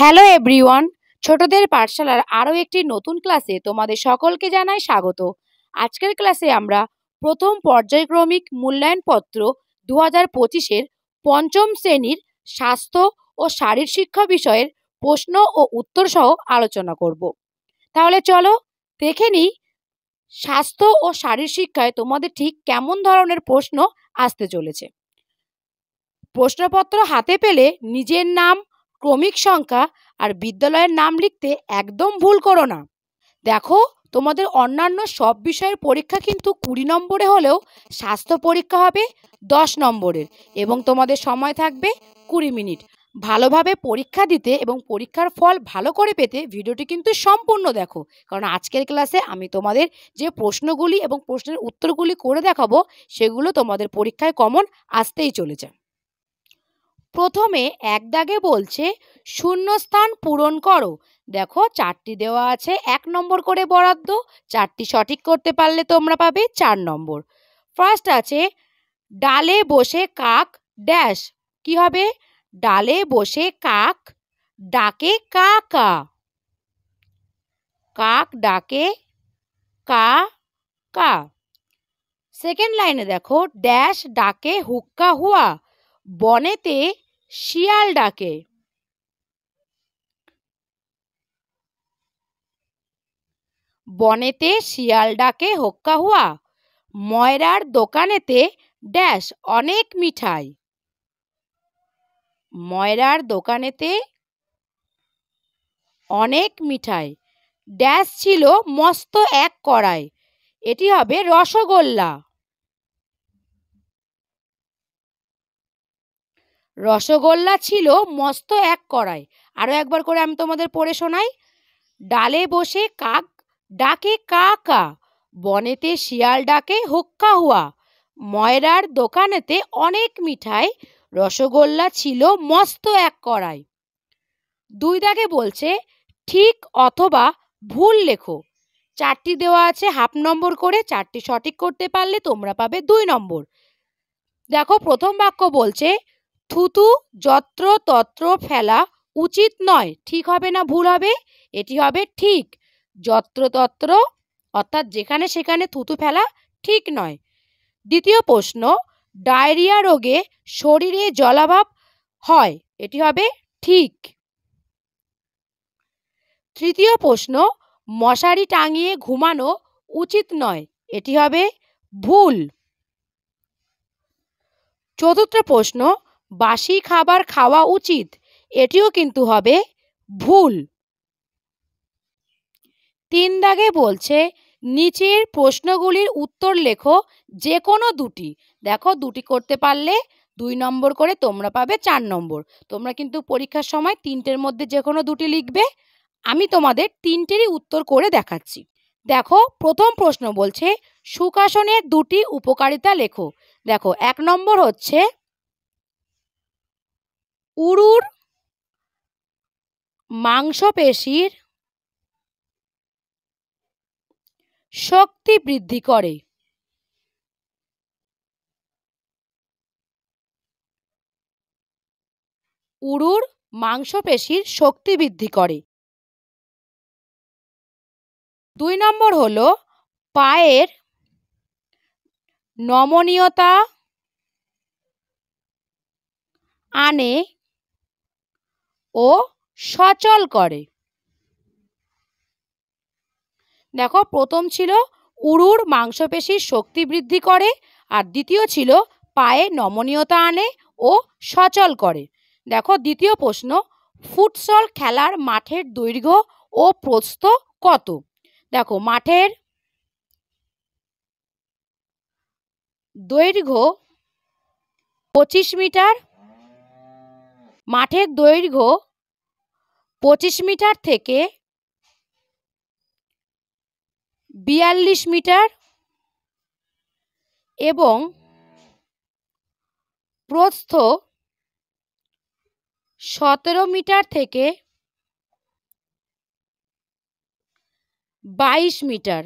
Hello everyone, ছোটদের পাঠশালার আরও একটি নতুন ক্লাসে তোমাদের সকলকে জানাই স্বাগত। আজকের ক্লাসে আমরা প্রথম পর্যায়ক্রমিক মূল্যায়নপত্র 2025-এর পঞ্চম শ্রেণীর স্বাস্থ্য ও শারীর শিক্ষা বিষয়ের প্রশ্ন ও উত্তর সহ আলোচনা করব। তাহলে চলো দেখে নিই স্বাস্থ্য ও শারীর শিক্ষায় তোমাদের ঠিক কেমন ধরনের প্রশ্ন আসতে চলেছে। প্রশ্নপত্র হাতে পেলে নিজের নাম, ক্রমিক সংখ্যা আর বিদ্যালয়ের নাম লিখতে একদম ভুল করো না। দেখো, তোমাদের অন্যান্য সব বিষয়ের পরীক্ষা কিন্তু 20 নম্বরে হলেও স্বাস্থ্য পরীক্ষা হবে 10 নম্বরের এবং তোমাদের সময় থাকবে 20 মিনিট। ভালোভাবে পরীক্ষা দিতে এবং পরীক্ষার ফল ভালো করে পেতে ভিডিওটি কিন্তু সম্পূর্ণ দেখো, কারণ আজকের ক্লাসে আমি তোমাদের যে প্রশ্নগুলি এবং প্রশ্নের উত্তরগুলি করে দেখাবো সেগুলো তোমাদের পরীক্ষায় কমন আসতেই চলেছে। প্রথমে এক দাগে বলছে শূন্যস্থান পূরণ করো। দেখো, 4টি দেওয়া আছে, 1 নম্বর করে বরাদ্দ। 4টি সঠিক করতে পারলে তোমরা পাবে 4 নম্বর। ফার্স্ট আছে ডালে বসে কাক ড্যাশ। কি হবে? ডালে বসে কাক ডাকে কা কা। কাক ডাকে কা কা। সেকেন্ড লাইনে দেখো ড্যাশ ডাকে হুক্কা হুয়া। বনেতে শিয়াল ডাকে। বনেতে শিয়াল ডাকে হোক্কা হুয়া। ময়রার দোকানেতে ড্যাশ অনেক মিঠাই। ময়রার দোকানেতে অনেক মিঠাই। ড্যাশ ছিল মস্ত এক কড়াই। এটি হবে রসগোল্লা। রসগোল্লা ছিল মস্ত এক কড়াই। আরো একবার করে আমি তোমাদের পড়ে শোনাই। ডালে বসে কাক ডাকে কা কা। বনেতে শিয়াল ডাকে হুক্কা হুয়া। ময়রার দোকানেতে অনেক মিঠাই। রসগোল্লা ছিল মস্ত এক কড়াই। 2 দাগে বলছে ঠিক অথবা ভুল লেখো। 4টি দেওয়া আছে হাফ নম্বর করে। 4টি সঠিক করতে পারলে তোমরা পাবে 2 নম্বর। দেখো, প্রথম বাক্য বলছে থুতু যত্র তত্র ফেলা উচিত নয়। ঠিক হবে না ভুল হবে? এটি হবে ঠিক। যত্র তত্র অর্থাৎ যেখানে সেখানে থুতু ফেলা ঠিক নয়। দ্বিতীয় প্রশ্ন ডায়রিয়া রোগে শরীরে জলাভাব হয়। এটি হবে ঠিক। তৃতীয় প্রশ্ন মশারি টাঙিয়ে ঘুমানো উচিত নয়। এটি হবে ভুল। চতুর্থ প্রশ্ন বাসি খাবার খাওয়া উচিত। এটিও কিন্তু হবে ভুল। 3 দাগে বলছে নিচের প্রশ্নগুলির উত্তর লেখো যে কোনো দুটি। দেখো, 2টি করতে পারলে 2 নম্বর করে তোমরা পাবে 4 নম্বর। তোমরা কিন্তু পরীক্ষার সময় 3টের মধ্যে যে কোনো 2টি লিখবে। আমি তোমাদের 3টেরই উত্তর করে দেখাচ্ছি। দেখো, প্রথম প্রশ্ন বলছে সুখাসনের 2টি উপকারিতা লেখো। দেখো, 1 নম্বর হচ্ছে উরুর মাংসপেশির শক্তি বৃদ্ধি করে। উরুর মাংসপেশির শক্তি বৃদ্ধি করে। 2 নম্বর হলো পায়ের নমনীয়তা আনে ও সচল করে। দেখো, প্রথম ছিল উরুর মাংসপেশির শক্তি বৃদ্ধি করে আর দ্বিতীয় ছিল পায়ে নমনীয়তা আনে ও সচল করে। দেখো, দ্বিতীয় প্রশ্ন ফুটসল খেলার মাঠের দৈর্ঘ্য ও প্রস্থ কত? দেখো, মাঠের দৈর্ঘ্য 25 মিটার। মাঠের দৈর্ঘ্য 25 মিটার থেকে 42 মিটার এবং প্রস্থ 17 মিটার থেকে 22 মিটার।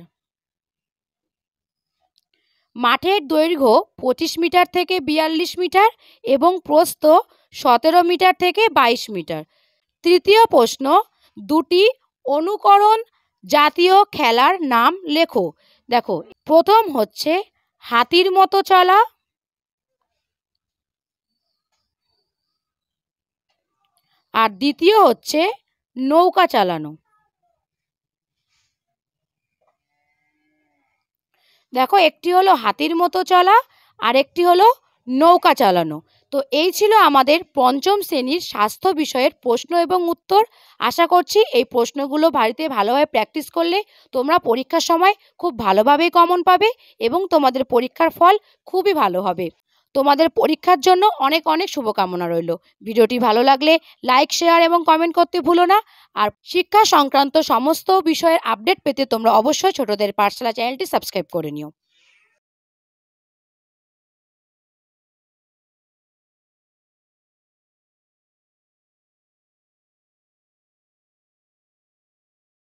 মাঠের দৈর্ঘ্য 25 মিটার থেকে 42 মিটার এবং প্রস্থ 17 মিটার থেকে 22 মিটার। তৃতীয় প্রশ্ন, দুটি অনুকরণ জাতীয় খেলার নাম লেখো। দেখো, প্রথম হচ্ছে হাতির মতো চলা, আর দ্বিতীয় হচ্ছে নৌকা চালানো। দেখো, একটি হলো হাতির মতো চলা আর একটি হলো নৌকা চালানো। তো এই ছিল আমাদের পঞ্চম শ্রেণীর স্বাস্থ্য বিষয়ের প্রশ্ন এবং উত্তর। আশা করছি এই প্রশ্নগুলো বাড়িতে ভালোভাবে প্র্যাকটিস করলে তোমরা পরীক্ষার সময় খুব ভালোভাবেই কমন পাবে এবং তোমাদের পরীক্ষার ফল খুবই ভালো হবে। তোমাদের পরীক্ষার জন্য অনেক অনেক শুভকামনা রইল। ভিডিওটি ভালো লাগলে লাইক, শেয়ার এবং কমেন্ট করতে ভুলো না। আর শিক্ষা সংক্রান্ত সমস্ত বিষয়ের আপডেট পেতে তোমরা অবশ্যই ছোটদের পাঠশালা চ্যানেলটি সাবস্ক্রাইব করে নিও।